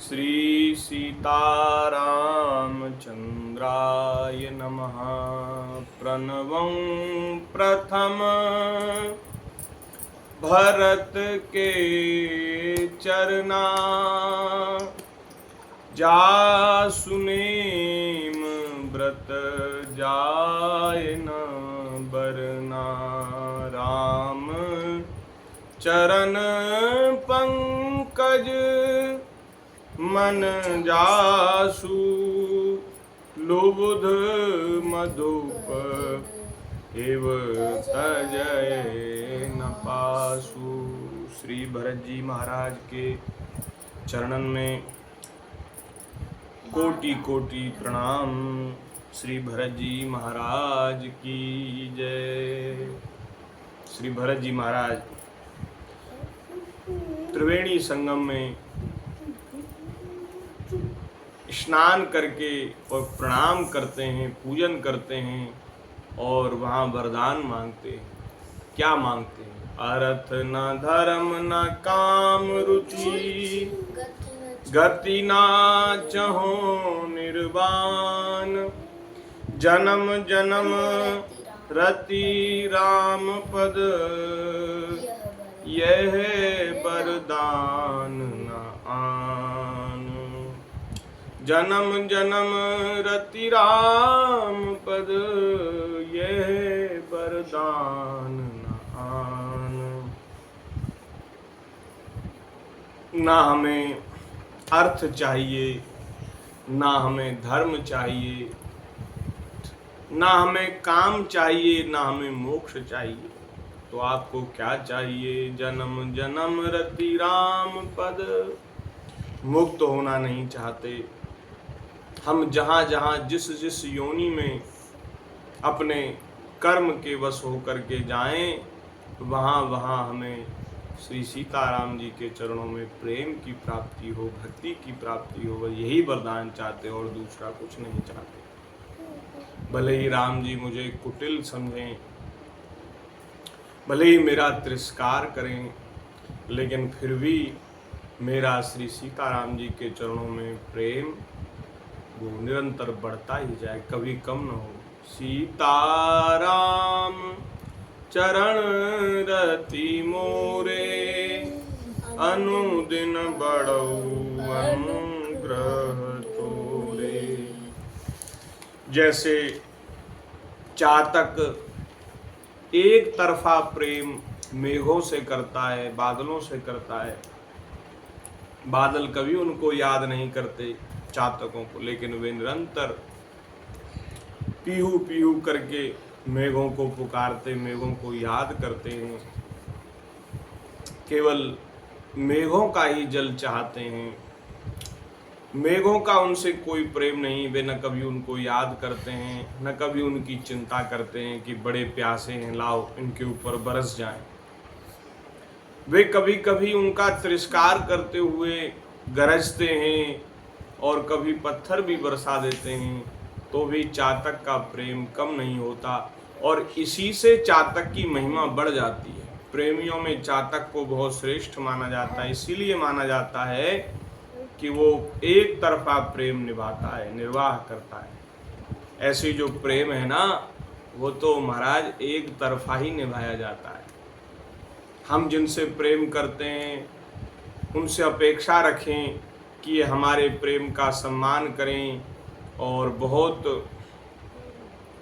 श्री सीतारामचंद्राय नमः। प्रणवं प्रथम भरत के चरना, जासुनेम व्रत जाय न बरना। राम चरण पंकज मन जासु, लुबुध मधुप एव तजय न पासु। श्री भरत जी महाराज के चरणन में कोटि कोटि प्रणाम। श्री भरत जी महाराज की जय। श्री भरत जी महाराज त्रिवेणी संगम में स्नान करके और प्रणाम करते हैं, पूजन करते हैं और वहाँ वरदान मांगते हैं। क्या मांगते हैं? अर्थ न धर्म न काम रुचि, गति ना चहो निर्वाण। जन्म जन्म रति राम पद, यह वरदान न आन। जन्म जन्म रति राम पद, यह वरदान न आन। ना हमें अर्थ चाहिए, ना हमें धर्म चाहिए, ना हमें काम चाहिए, ना हमें मोक्ष चाहिए। तो आपको क्या चाहिए? जन्म जन्म रति राम पद। मुक्त होना नहीं चाहते हम। जहाँ जहाँ जिस जिस योनि में अपने कर्म के वश होकर के जाएं, वहाँ वहाँ हमें श्री सीताराम जी के चरणों में प्रेम की प्राप्ति हो, भक्ति की प्राप्ति हो। यही वरदान चाहते और दूसरा कुछ नहीं चाहते। भले ही राम जी मुझे कुटिल समझें, भले ही मेरा तिरस्कार करें, लेकिन फिर भी मेरा श्री सीताराम जी के चरणों में प्रेम वो निरंतर बढ़ता ही जाए, कभी कम न हो। सीताराम चरण रति मोरे, अनुदिन बढ़ऊ अनुग्रह तोरे। जैसे चातक एक तरफा प्रेम मेघों से करता है, बादलों से करता है, बादल कभी उनको याद नहीं करते चातकों को, लेकिन वे निरंतर पीहू पीहू करके मेघों को पुकारते, मेघों को याद करते हैं, केवल मेघों का ही जल चाहते हैं। मेघों का उनसे कोई प्रेम नहीं। वे न कभी उनको याद करते हैं, न कभी उनकी चिंता करते हैं कि बड़े प्यासे हैं, लाओ इनके ऊपर बरस जाएं। वे कभी कभी उनका तिरस्कार करते हुए गरजते हैं और कभी पत्थर भी बरसा देते हैं, तो भी चातक का प्रेम कम नहीं होता और इसी से चातक की महिमा बढ़ जाती है। प्रेमियों में चातक को बहुत श्रेष्ठ माना जाता है। इसीलिए माना जाता है कि वो एक तरफा प्रेम निभाता है, निर्वाह करता है। ऐसी जो प्रेम है ना, वो तो महाराज एक तरफा ही निभाया जाता है। हम जिनसे प्रेम करते हैं उनसे अपेक्षा रखें कि ये हमारे प्रेम का सम्मान करें और बहुत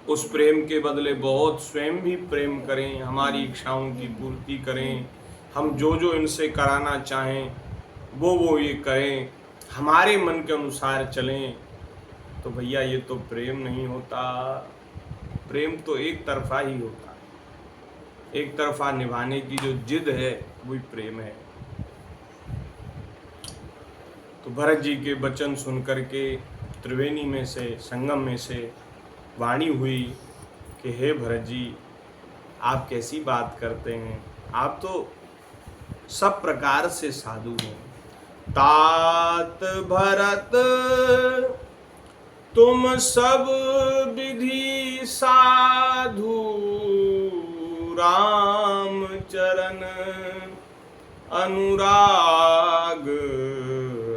उस प्रेम के बदले बहुत स्वयं भी प्रेम करें, हमारी इच्छाओं की पूर्ति करें। हम जो जो इनसे कराना चाहें वो ये करें, हमारे मन के अनुसार चलें। तो भैया ये तो प्रेम नहीं होता। प्रेम तो एक तरफा ही होता है। एक तरफा निभाने की जो जिद है वही प्रेम है। तो भरत जी के वचन सुनकर के त्रिवेणी में से, संगम में से वाणी हुई कि हे भरत जी, आप कैसी बात करते हैं? आप तो सब प्रकार से साधु हैं। तात भरत तुम सब विधि साधु, राम चरण अनुराग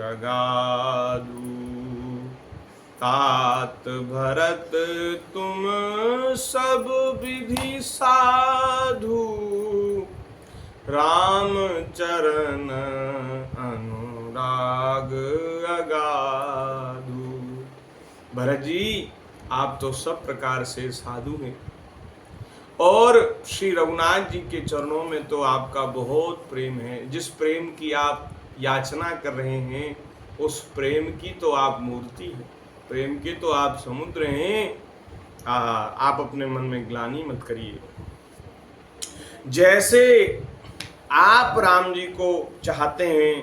अगाध। साधु। तात भरत तुम सब विधि साधु, राम चरण अनुराग अगाधु। भरत जी, आप तो सब प्रकार से साधु हैं और श्री रघुनाथ जी के चरणों में तो आपका बहुत प्रेम है। जिस प्रेम की आप याचना कर रहे हैं उस प्रेम की तो आप मूर्ति हैं, प्रेम के तो आप समुद्र हैं। आप अपने मन में ग्लानि मत करिए। जैसे आप राम जी को चाहते हैं,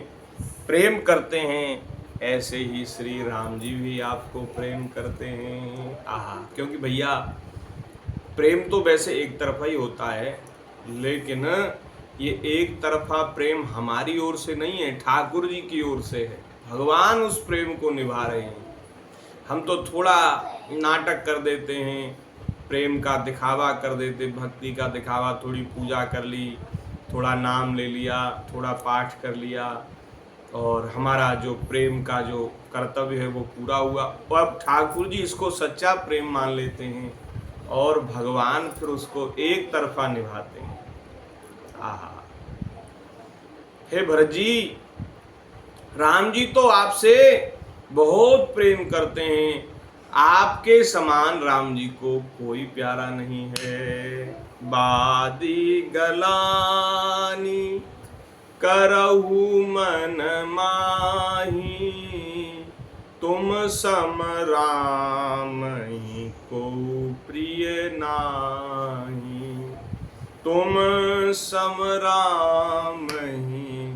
प्रेम करते हैं, ऐसे ही श्री राम जी भी आपको प्रेम करते हैं। क्योंकि भैया प्रेम तो वैसे एक तरफा ही होता है, लेकिन ये एक तरफा प्रेम हमारी ओर से नहीं है, ठाकुर जी की ओर से है। भगवान उस प्रेम को निभा रहे हैं। हम तो थोड़ा नाटक कर देते हैं, प्रेम का दिखावा कर देते, भक्ति का दिखावा, थोड़ी पूजा कर ली, थोड़ा नाम ले लिया, थोड़ा पाठ कर लिया और हमारा जो प्रेम का जो कर्तव्य है वो पूरा हुआ। और अब ठाकुर जी इसको सच्चा प्रेम मान लेते हैं और भगवान फिर उसको एक तरफा निभाते हैं। हे भरत जी, राम जी तो आपसे बहुत प्रेम करते हैं, आपके समान राम जी को कोई प्यारा नहीं है। बादी गलानी करहु मन माही, तुम सम राम ही को प्रिय नाही। तुम सम राम ही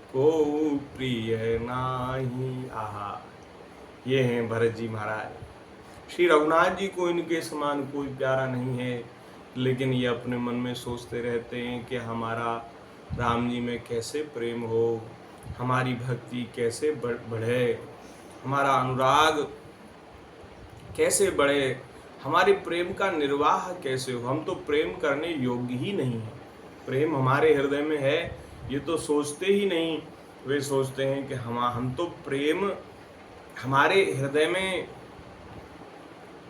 को प्रिय नाही। ये हैं भरत जी महाराज। श्री रघुनाथ जी को इनके समान कोई प्यारा नहीं है, लेकिन ये अपने मन में सोचते रहते हैं कि हमारा राम जी में कैसे प्रेम हो, हमारी भक्ति कैसे बढ़े, हमारा अनुराग कैसे बढ़े, हमारे प्रेम का निर्वाह कैसे हो। हम तो प्रेम करने योग्य ही नहीं है। प्रेम हमारे हृदय में है ये तो सोचते ही नहीं। वे सोचते हैं कि हम तो प्रेम हमारे हृदय में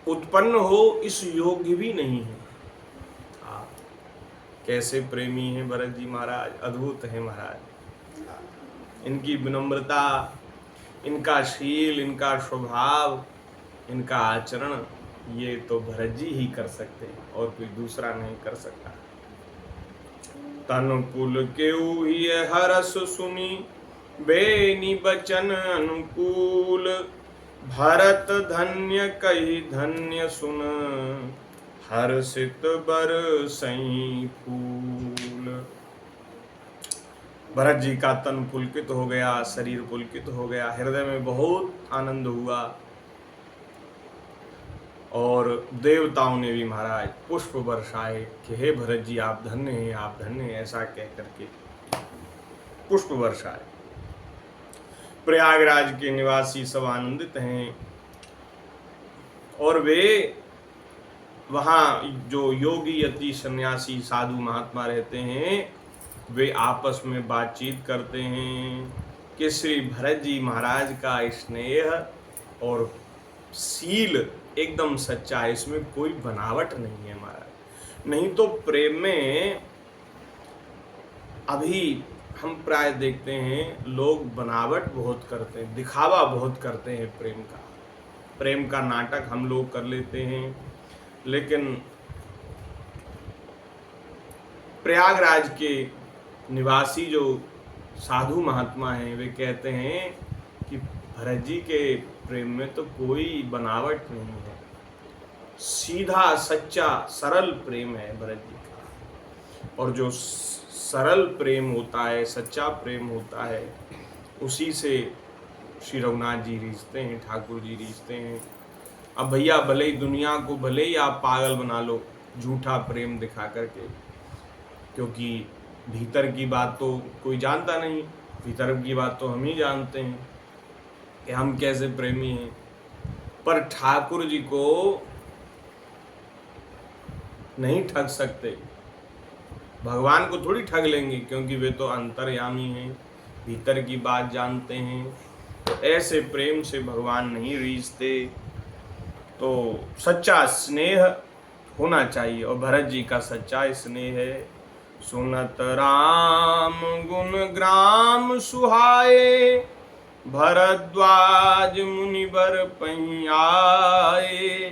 उत्पन्न हो इस योग्य भी नहीं है। कैसे प्रेमी हैं भरत जी महाराज, अद्भुत है महाराज। इनकी विनम्रता, इनका शील, इनका स्वभाव, इनका आचरण, ये तो भरत जी ही कर सकते हैं और कोई दूसरा नहीं कर सकता। तन पुल केउ ही हरस सुनी, बेनी बचन अनुकूल। भरत धन्य कही धन्य सुन, हर्षित बरसई फूल। भरत जी का तन पुलकित हो गया, शरीर पुलकित हो गया, हृदय में बहुत आनंद हुआ और देवताओं ने भी महाराज पुष्प बरसाए कि हे भरत जी आप धन्य हैं, आप धन्य हैं, ऐसा कह करके पुष्प बरसाए। प्रयागराज के निवासी सब आनंदित हैं और वे वहाँ जो योगी यति सन्यासी साधु महात्मा रहते हैं वे आपस में बातचीत करते हैं कि श्री भरत जी महाराज का स्नेह और सील एकदम सच्चा है, इसमें कोई बनावट नहीं है महाराज। नहीं तो प्रेम में अभी हम प्राय देखते हैं लोग बनावट बहुत करते हैं, दिखावा बहुत करते हैं प्रेम का नाटक हम लोग कर लेते हैं। लेकिन प्रयागराज के निवासी जो साधु महात्मा हैं वे कहते हैं कि भरत जी के प्रेम में तो कोई बनावट नहीं है, सीधा सच्चा सरल प्रेम है भरत जी का। और जो सरल प्रेम होता है, सच्चा प्रेम होता है, उसी से श्री रघुनाथ जी रीझते हैं, ठाकुर जी रीझते हैं। अब भैया भले ही दुनिया को भले ही आप पागल बना लो झूठा प्रेम दिखा करके, क्योंकि भीतर की बात तो कोई जानता नहीं, भीतर की बात तो हम ही जानते हैं कि हम कैसे प्रेमी हैं। पर ठाकुर जी को नहीं ठग सकते, भगवान को थोड़ी ठग लेंगे, क्योंकि वे तो अंतर्यामी हैं, भीतर की बात जानते हैं। तो ऐसे प्रेम से भगवान नहीं रीझते। तो सच्चा स्नेह होना चाहिए, और भरत जी का सच्चा स्नेह है। सुनत राम गुण ग्राम सुहाए, भरद्वाज मुनिवर पैआए।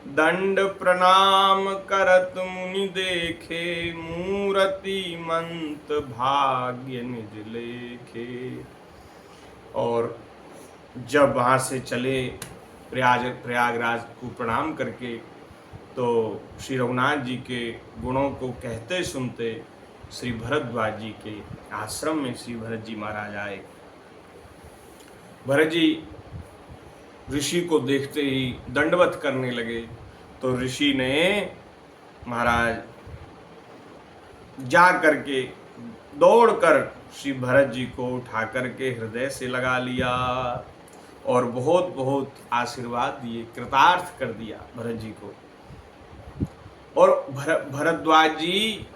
दंड प्रणाम करत मुनि देखे, मूरति मंत भाग्य निज लेखे। और जब वहाँ से चले प्रयागराज को प्रणाम करके, तो श्री रघुनाथ जी के गुणों को कहते सुनते श्री भरद्वाज जी के आश्रम में श्री भरत जी महाराज आए। भरत जी ऋषि को देखते ही दंडवत करने लगे, तो ऋषि ने महाराज जा करके दौड़कर श्री भरत जी को उठा करके हृदय से लगा लिया और बहुत बहुत आशीर्वाद दिए, कृतार्थ कर दिया भरत जी को। और भरद्वाज जी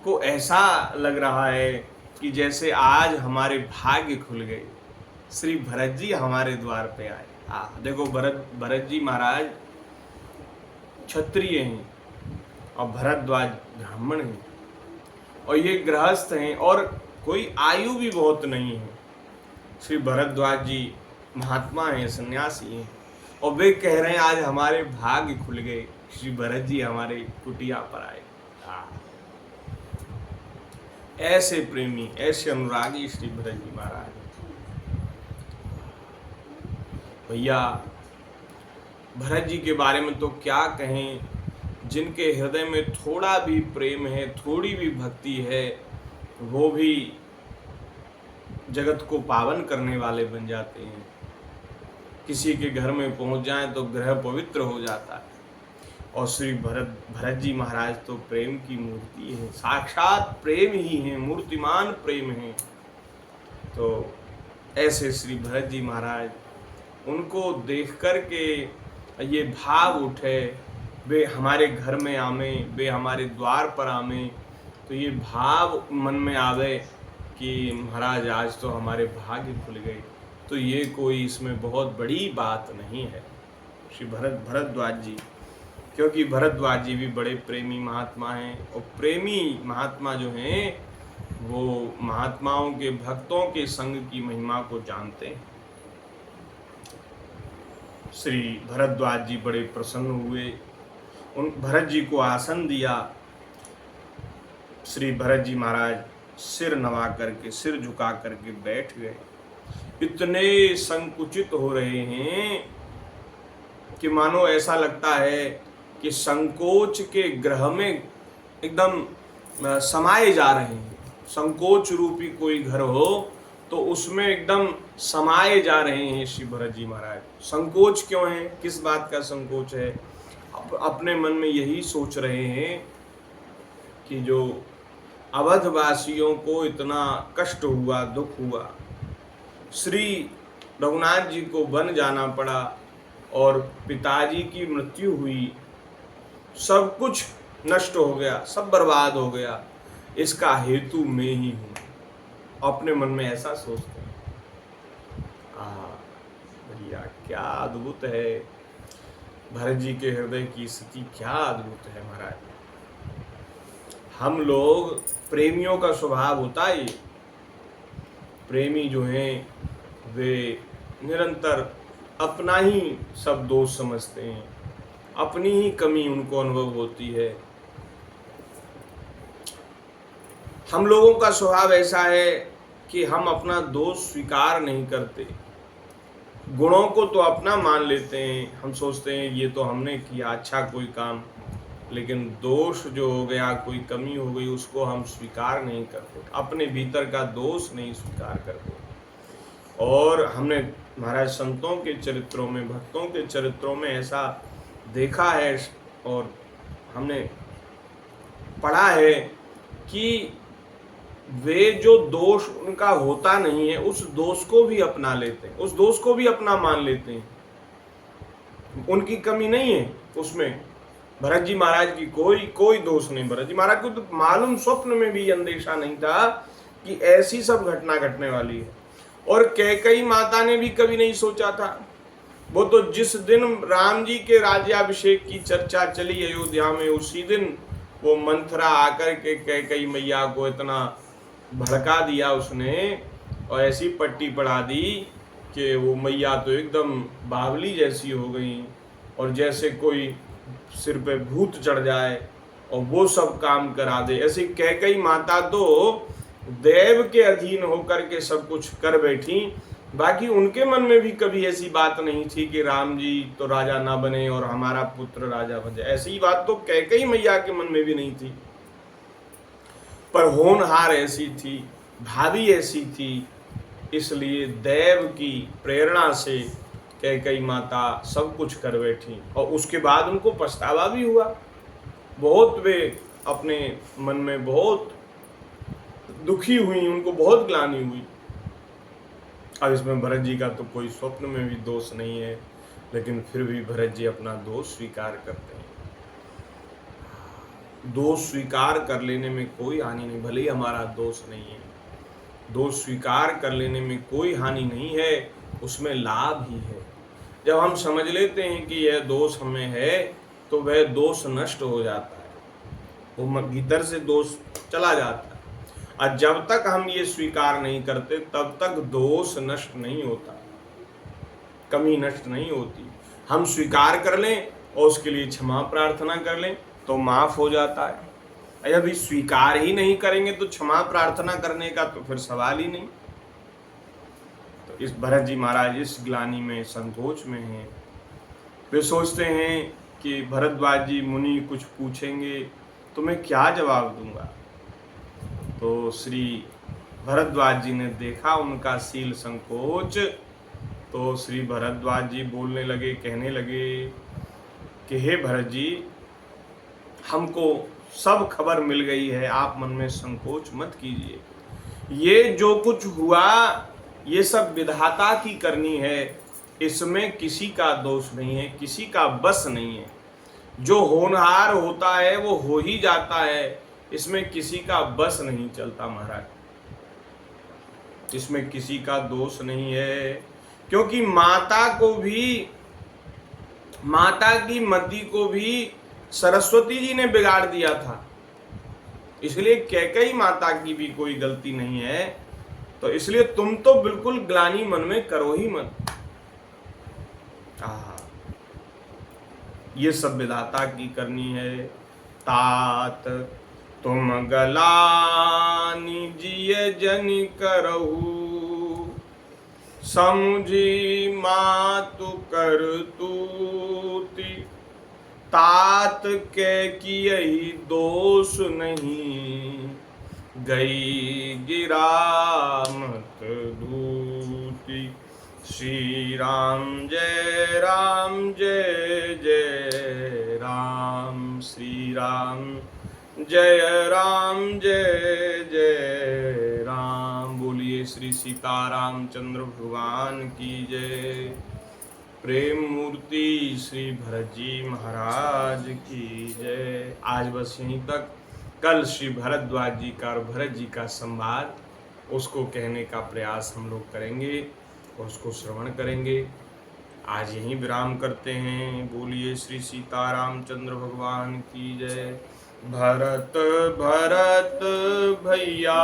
को ऐसा लग रहा है कि जैसे आज हमारे भाग्य खुल गए, श्री भरत जी हमारे द्वार पे आए। देखो, भरत जी महाराज क्षत्रिय हैं और भरद्वाज ब्राह्मण हैं, और ये गृहस्थ हैं, और कोई आयु भी बहुत नहीं है। श्री भरद्वाज जी महात्मा हैं, सन्यासी हैं, और वे कह रहे हैं आज हमारे भाग्य खुल गए, श्री भरत जी हमारे कुटिया पर आए। ऐसे प्रेमी, ऐसे अनुरागी श्री भरत जी महाराज। भैया, भरत जी के बारे में तो क्या कहें, जिनके हृदय में थोड़ा भी प्रेम है, थोड़ी भी भक्ति है, वो भी जगत को पावन करने वाले बन जाते हैं। किसी के घर में पहुंच जाएं तो ग्रह पवित्र हो जाता है। और श्री भरत जी महाराज तो प्रेम की मूर्ति है, साक्षात प्रेम ही है, मूर्तिमान प्रेम है। तो ऐसे श्री भरत जी महाराज, उनको देख कर के ये भाव उठे, वे हमारे घर में आवे, वे हमारे द्वार पर आवे, तो ये भाव मन में आवे कि महाराज आज तो हमारे भाग्य खुल गए। तो ये कोई इसमें बहुत बड़ी बात नहीं है श्री भरद्वाज जी, क्योंकि भरद्वाज जी भी बड़े प्रेमी महात्मा हैं। और प्रेमी महात्मा जो हैं, वो महात्माओं के, भक्तों के संग की महिमा को जानते हैं। श्री भरद्वाज जी बड़े प्रसन्न हुए, उन भरत जी को आसन दिया। श्री भरत जी महाराज सिर नवा करके, सिर झुका करके बैठ गए। इतने संकुचित हो रहे हैं कि मानो ऐसा लगता है कि संकोच के ग्रह में एकदम समाये जा रहे हैं। संकोच रूपी कोई घर हो तो उसमें एकदम समाये जा रहे हैं श्री भरत जी महाराज। संकोच क्यों है, किस बात का संकोच है? अपने मन में यही सोच रहे हैं कि जो अवधवासियों को इतना कष्ट हुआ, दुख हुआ, श्री रघुनाथ जी को वन जाना पड़ा और पिताजी की मृत्यु हुई, सब कुछ नष्ट हो गया, सब बर्बाद हो गया, इसका हेतु मैं ही हूँ। अपने मन में ऐसा सोचते हैं। भैया, क्या अद्भुत है भरत जी के हृदय की स्थिति, क्या अद्भुत है महाराज। हम लोग प्रेमियों का स्वभाव होता है, प्रेमी जो हैं वे निरंतर अपना ही सब दोष समझते हैं, अपनी ही कमी उनको अनुभव होती है। हम लोगों का स्वभाव ऐसा है कि हम अपना दोष स्वीकार नहीं करते, गुणों को तो अपना मान लेते हैं। हम सोचते हैं ये तो हमने किया अच्छा कोई काम, लेकिन दोष जो हो गया, कोई कमी हो गई, उसको हम स्वीकार नहीं करते, अपने भीतर का दोष नहीं स्वीकार करते। और हमने महाराज संतों के चरित्रों में, भक्तों के चरित्रों में ऐसा देखा है और हमने पढ़ा है कि वे जो दोष उनका होता नहीं है, उस दोष को भी अपना लेते हैं, उस दोष को भी अपना मान लेते हैं। उनकी कमी नहीं है उसमें। भरत जी महाराज की कोई दोष नहीं। भरत जी महाराज को तो मालूम, स्वप्न में भी अंदेशा नहीं था कि ऐसी सब घटना घटने वाली है। और कैकेयी माता ने भी कभी नहीं सोचा था। वो तो जिस दिन राम जी के राज्याभिषेक की चर्चा चली अयोध्या में, उसी दिन वो मंथरा आकर के कैकेयी मैया को इतना भड़का दिया उसने, और ऐसी पट्टी पढ़ा दी कि वो मैया तो एकदम बावली जैसी हो गई, और जैसे कोई सिर पे भूत चढ़ जाए और वो सब काम करा दे। ऐसी कैकेयी माता तो देव के अधीन होकर के सब कुछ कर बैठी, बाकी उनके मन में भी कभी ऐसी बात नहीं थी कि राम जी तो राजा ना बने और हमारा पुत्र राजा बन जाए। ऐसी बात तो कैकेयी मैया के मन में भी नहीं थी। पर होनहार ऐसी थी, भाभी ऐसी थी, इसलिए देव की प्रेरणा से कैकेयी माता सब कुछ कर बैठी। और उसके बाद उनको पछतावा भी हुआ बहुत, वे अपने मन में बहुत दुखी हुई, उनको बहुत ग्लानि हुई। अब इसमें भरत जी का तो कोई स्वप्न में भी दोष नहीं है, लेकिन फिर भी भरत जी अपना दोष स्वीकार करते हैं। दोष स्वीकार कर लेने में कोई हानि नहीं, भले ही हमारा दोष नहीं है, दोष स्वीकार कर लेने में कोई हानि नहीं है, उसमें लाभ ही है। जब हम समझ लेते हैं कि यह दोष हमें है, तो वह दोष नष्ट हो जाता है, वो भीतर से दोष चला जाता है। और जब तक हम ये स्वीकार नहीं करते, तब तक दोष नष्ट नहीं होता, कमी नष्ट नहीं होती। हम स्वीकार कर लें और उसके लिए क्षमा प्रार्थना कर लें तो माफ हो जाता है। यदि स्वीकार ही नहीं करेंगे तो क्षमा प्रार्थना करने का तो फिर सवाल ही नहीं। तो इस भरत जी महाराज इस ग्लानि में, संकोच में हैं। वे सोचते हैं कि भरद्वाज जी मुनि कुछ पूछेंगे तो मैं क्या जवाब दूंगा। तो श्री भरद्वाज जी ने देखा उनका शील संकोच, तो श्री भरद्वाज जी बोलने लगे, कहने लगे कि हे भरत जी, हमको सब खबर मिल गई है, आप मन में संकोच मत कीजिए। ये जो कुछ हुआ ये सब विधाता की करनी है, इसमें किसी का दोष नहीं है, किसी का बस नहीं है। जो होनहार होता है वो हो ही जाता है, इसमें किसी का बस नहीं चलता महाराज, इसमें किसी का दोष नहीं है। क्योंकि माता को भी, माता की मति को भी सरस्वती जी ने बिगाड़ दिया था, इसलिए कैकेयी माता की भी कोई गलती नहीं है। तो इसलिए तुम तो बिल्कुल ग्लानि मन में करो ही मत। ये सब विधाता की करनी है। तात तुम गलानि जिय जनि करहु, समुझी मातु करतूति। तात के कियहि दोष नहीं, गई गिरामत दूती। श्री राम जय जय राम, श्री राम जय जय राम। बोलिए श्री सीताराम चंद्र भगवान की जय। प्रेम मूर्ति श्री भरत जी महाराज की जय। आज बस यहीं तक। कल श्री भरद्वाज जी का और भरत जी का संवाद, उसको कहने का प्रयास हम लोग करेंगे और उसको श्रवण करेंगे। आज यहीं विराम करते हैं। बोलिए श्री सीताराम चंद्र भगवान की जय। भरत भरत भैया,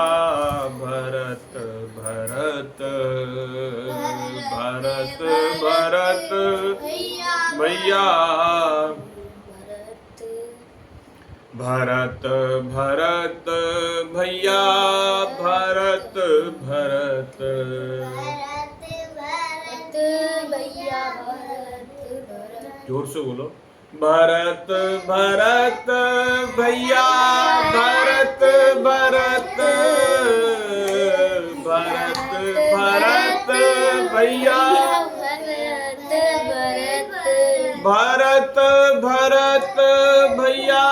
भरत भरत भरत भरत भैया, भरत भरत भैया, भरत भरत भैया, जोर से बोलो। भरत भरत भैया, भरत भरत भरत भरत भैया, भरत भरत भैया,